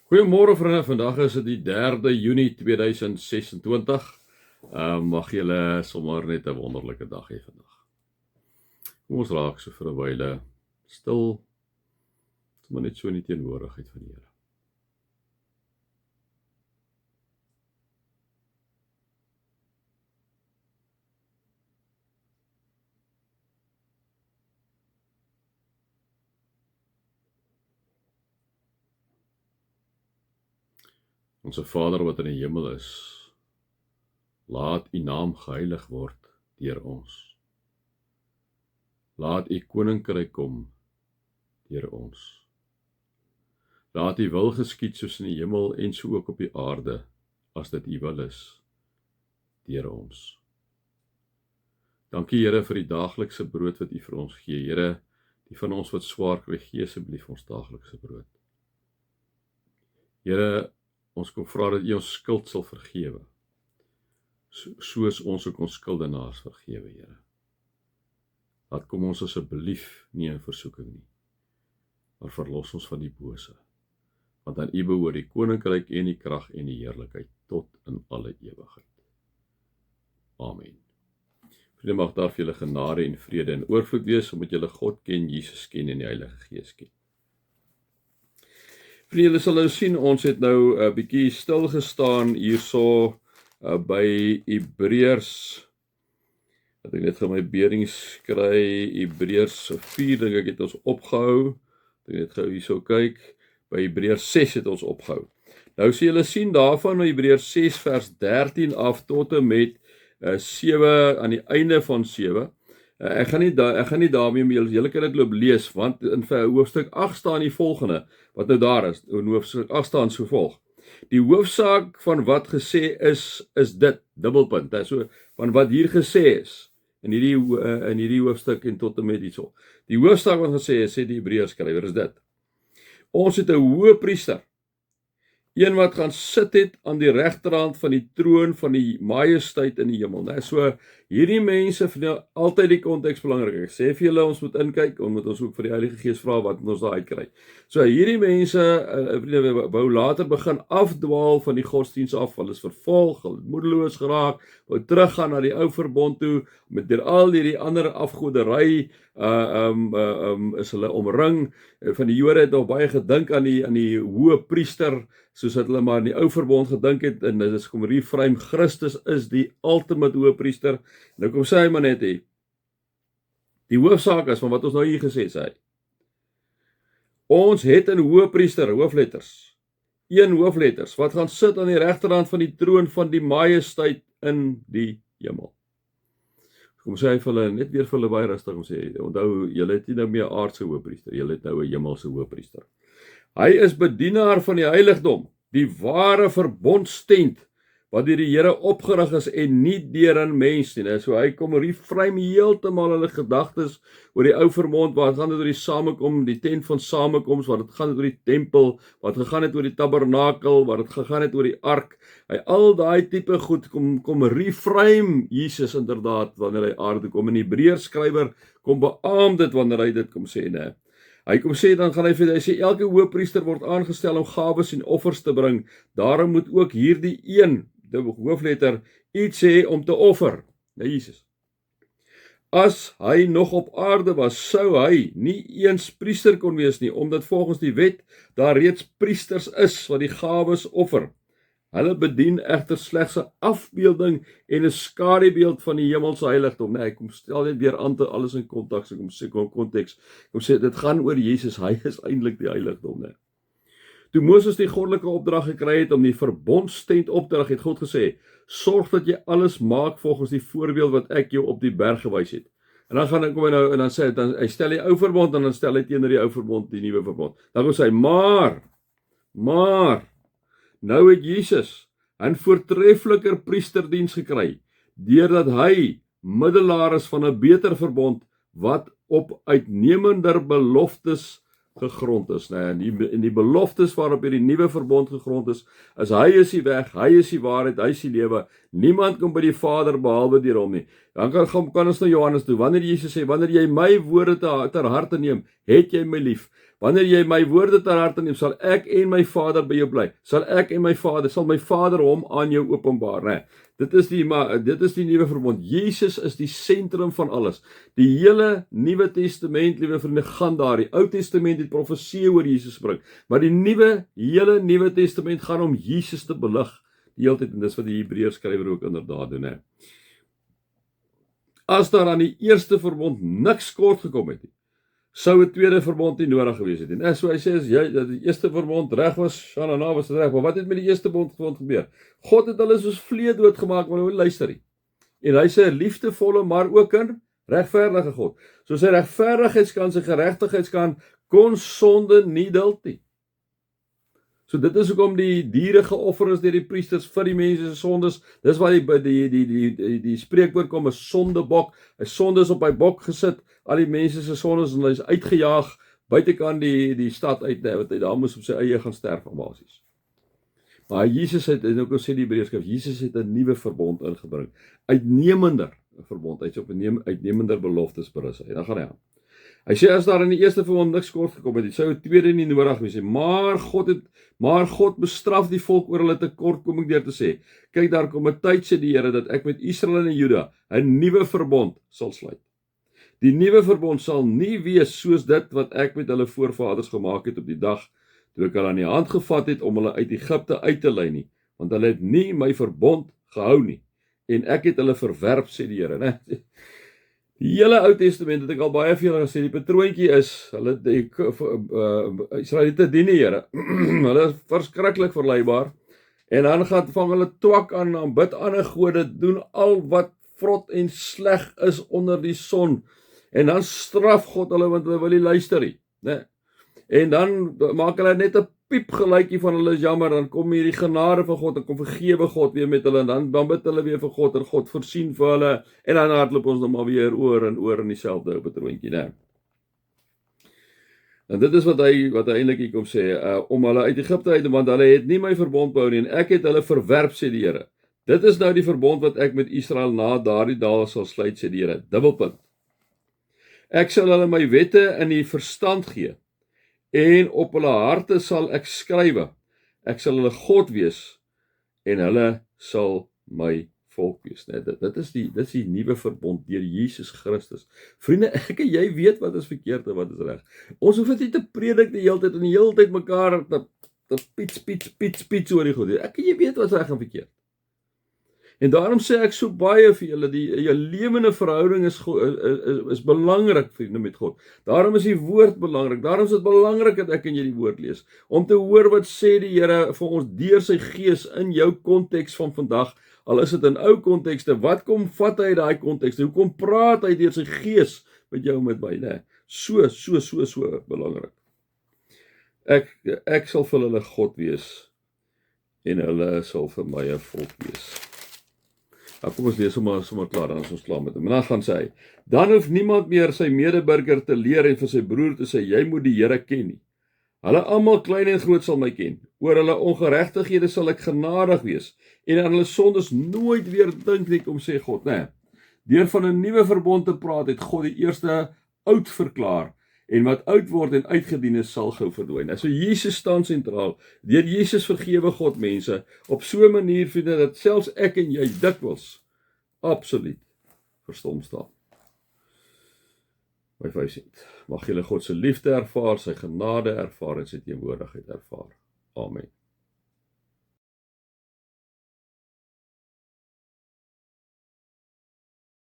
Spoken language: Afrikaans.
Goeiemôre vriende, vandag is dit die 3de Junie 2026. Mag julle sommer net 'n wonderlike dag hê vandag. Kom ons raak so vir 'n wyle stil, sommer net so in die teenwoordigheid van die Here. Onse Vader wat in die hemel is, laat U naam geheilig word deur ons. Laat U koninkryk kom deur ons. Laat U wil geskied soos in die hemel en so ook op die aarde, as dit U wil is, deur ons. Dankie Here vir die daaglikse brood wat U vir ons gee. Here, die van ons wat swaar kry, gee asseblief ons daaglikse brood. Here, ons kom vra dat U ons skuld sal vergewe, soos ons ook ons skuldenaars vergewe, Here. Laat kom ons asseblief nie in versoeking nie, maar verlos ons van die bose, want aan U behoort die koninkryk en die krag en die heerlikheid tot in alle ewigheid. Amen. Vriende, mag daar vir julle genade en vrede en oorvloed wees, omdat julle God ken, Jesus ken en die Heilige Gees ken. Vriende, julle sal nou sien, ons het nou 'n bietjie stil gestaan hierso by Hebreërs. Ek net gaan my berings kry, Hebreërs 4 dink ek het ons opgehou. Ek net gou hierso kyk, by Hebreërs 6 het ons opgehou. Nou sê julle sien daarvan Hebreërs 6 vers 13 af tot en met 7 aan die einde van 7. Ek gaan nie daarmee met julle kan dit loop lees, want in hoofstuk 8 staan die volgende, wat nou daar is, in hoofstuk 8 staan so volg. Die hoofsaak van wat gesê is dit, dubbelpunt, so, van wat hier gesê is, in hierdie hoofstuk en tot en met hierso. Die hoofsaak wat gesê is, sê die Hebreërs skrywer, is dit. Ons het 'n hoëpriester, een wat gaan sit het aan die regterhand van die troon van die majesteit in die hemel. So, hierdie mense vind altyd die konteks belangrik. Ek sê vir julle, ons moet inkyk, en moet ons ook vir die Heilige Gees vra wat ons daar uitkry. So, hierdie mense wou later begin afdwaal van die godsdiens af, hulle is vervolg, hulle het moedeloos geraak, wou teruggaan na die ou verbond toe, met deur al hierdie ander afgoderry, is hulle omring. Van die Jode het nog baie gedink aan die hoë priester, soos dat hulle maar in die ou verbond gedink het, en dit is kom reframe, Christus is die ultimate hoëpriester. Nou kom sê hy maar net hier, die hoofsaak is van wat ons nou hier gesê sê hy. Ons het 'n hoëpriester, hoofletters, een hoofletters, wat gaan sit aan die regterhand van die troon van die majesteit in die hemel. Kom sê hy vir hulle, net weer vir hulle baie rustig om sê, onthou, julle het nie nou meer aardse hoëpriester, julle het nou 'n hemelse hoëpriester. Hy is bedienaar van die heiligdom, die ware verbondstent, wat deur die Here opgerig is en nie deur 'n mens nie. So hy kom reframe heeltemal hulle gedagtes oor die ou verbond, waar dit gaan oor die samekom, die tent van samekoms, waar dit gaan oor die tempel, wat gegaan het oor die tabernakel, waar dit gegaan het oor die ark. Hy al daai tipe goed kom reframe Jesus inderdaad wanneer hy aarde kom. En die Hebreërs skrywer kom beamoed dit wanneer hy dit kom sê, né? Hy kom sê, dan gaan hy sê, elke hoëpriester word aangestel om gawes en offers te bring. Daarom moet ook hierdie een, die hoofletter, iets hê om te offer, na Jesus. As hy nog op aarde was, sou hy nie eens priester kon wees nie, omdat volgens die wet daar reeds priesters is wat die gawes offer. Hulle bedien egter slegs 'n afbeelding en 'n skadubeeld van die hemelse heiligdom. Ek kom stel net weer aan te alles in konteks, kom sê dit gaan oor Jesus, hy is eintlik die heiligdom, né? Toe Moses die goddelike opdrag gekry het om die verbondstent op te rig, het God gesê, sorg dat jy alles maak volgens die voorbeeld wat ek jou op die berg gewys het. En dan gaan ek kom nou en dan sê hy stel die ou verbond en dan stel hy teenoor die ou verbond die nuwe verbond. Dan kom hy maar nou het Jesus 'n voortreffeliker priesterdiens gekry, deurdat hy middelaar is van 'n beter verbond, wat op uitnemender beloftes gegrond is. En die beloftes waarop hierdie nuwe verbond gegrond is hy is die weg, hy is die waarheid, hy is die lewe. Niemand kom by die Vader behalwe deur hom nie. Dan kan ons na Johannes toe. Wanneer Jesus sê, wanneer jy my woorde ter harte neem, het jy my lief. Wanneer jy my woorde ter harte neem, sal ek en my Vader by jou bly. Sal my Vader hom aan jou openbaar, né? Dit is die nuwe verbond. Jesus is die sentrum van alles. Die hele Nuwe Testament, liewe vriende, gaan daar. Die Ou Testament het profeseë oor Jesus gebring, maar die hele Nuwe Testament gaan om Jesus te belig die hele tyd, en dis wat die Hebreërs skrywer ook inderdaad doen, hè. As daar aan die eerste verbond niks kort gekom het nie, sou 'n tweede verbond nie nodig gewees het. En so hy sê, as jy dat die eerste verbond reg was, Shanana was dit reg, maar wat het met die eerste verbond gebeur? God het hulle soos vlee doodgemaak, maar hulle luister nie. En hy sê 'n liefdevolle, maar ook 'n regverdige God. So sy regverdigheidskan, sy geregtigheidskan, kon sonde nie duld nie. So dit is hoekom die diere geoffer is deur die priesters vir die mense se sondes. Dis waar die spreekwoord kom, 'n sondebok. 'n sonde is op hy bok gesit, al die mense se sondes, en hy is uitgejaag buitekant die stad uit, wat hy daar moes op sy eie gaan sterf basies. Maar Jesus het, en ook al sê die Hebreërskrif, Jesus het 'n nuwe verbond ingebring. Uitnemender verbond, hy het op 'n uitnemender beloftes berus. En dan gaan hy aan. Hy sê, as daar in die eerste verbond niks kort gekom het, sou 'n tweede nie nodig wees. Maar God bestraf die volk oor hulle tekortkoming deur te sê, kyk, daar kom 'n tyd, sê die Here, dat ek met Israel en Juda 'n nuwe verbond sal sluit. Die nuwe verbond sal nie wees soos dit wat ek met hulle voorvaders gemaak het op die dag toe ek hulle aan die hand gevat het om hulle uit Egipte uit te lei nie, want hulle het nie my verbond gehou nie, en ek het hulle verwerp, sê die Here, né? Die hele Ou Testament het ek al baie vir julle gesê, die patroontjie is, hulle Israeliete dien die Here, hulle is verskriklik verleibaar, en dan vang hulle twak aan bid ander gode, doen al wat vrot en sleg is onder die son, en dan straf God hulle, want hulle wil nie luister nie, né? En dan maak hulle net 'n piepgeluidjie van hulle is jammer, dan kom hierdie genade van God, dan kom vergewe God weer met hulle, en dan bid hulle weer vir God, en God voorsien vir hulle, en dan hardloop ons nog maar weer oor en oor in dieselfde patroontjie, né? En dit is wat hy eintlik hier kom sê, om hulle uit Egipte uit, want hulle het nie my verbond behou nie, en ek het hulle verwerp, sê die Here. Dit is nou die verbond wat ek met Israel na daardie dae sal sluit, sê die Here. Dubbelpunt. Ek sal hulle my wette in die verstand gee, en op hulle harte sal ek skrywe. Ek sal hulle God wees, en hulle sal my volk wees. Nee, dit is die nuwe verbond deur Jesus Christus. Vriende, ek en jy weet wat is verkeerd en wat is reg. Ons hoef dit nie te predik die hele tyd en die hele tyd mekaar te piets oor die goed. Ek en jy weet wat is reg en verkeerd. En daarom sê ek so baie vir julle, jou lewende verhouding is belangrik, vriende, met God. Daarom is die woord belangrik. Daarom is dit belangrik dat ek en jy die woord lees, om te hoor wat sê die Here vir ons deur sy gees in jou konteks van vandag. Al is dit in ou kontekste, wat kom vat hy daai konteks? Hoe kom praat hy deur sy gees met jou en met my, né? So belangrik. Ek sal vir hulle God wees, en hulle sal vir my 'n volk wees. Nou, kom ons lees sommer klaar, dan is ons klaar met hom. En dan gaan hy, dan hoef niemand meer sy medeburger te leer en vir sy broer te sê, jy moet die Here ken nie. Hulle almal klein en groot sal my ken. Oor hulle ongeregtighede sal ek genadig wees, en aan hulle sondes nooit weer dink nie, kom sê God, né? Deur van 'n nuwe verbond te praat, het God die eerste oud verklaar, en wat oud word en uitgedien is, sal gou verdwyn. So Jesus staan sentraal. Deur Jesus vergewe God mense op so 'n manier, vriende, dat selfs ek en jy dikwels absoluut verstom staan. My 5 sent. Mag julle God se liefde ervaar, sy genade ervaar en sy teenwoordigheid ervaar. Amen.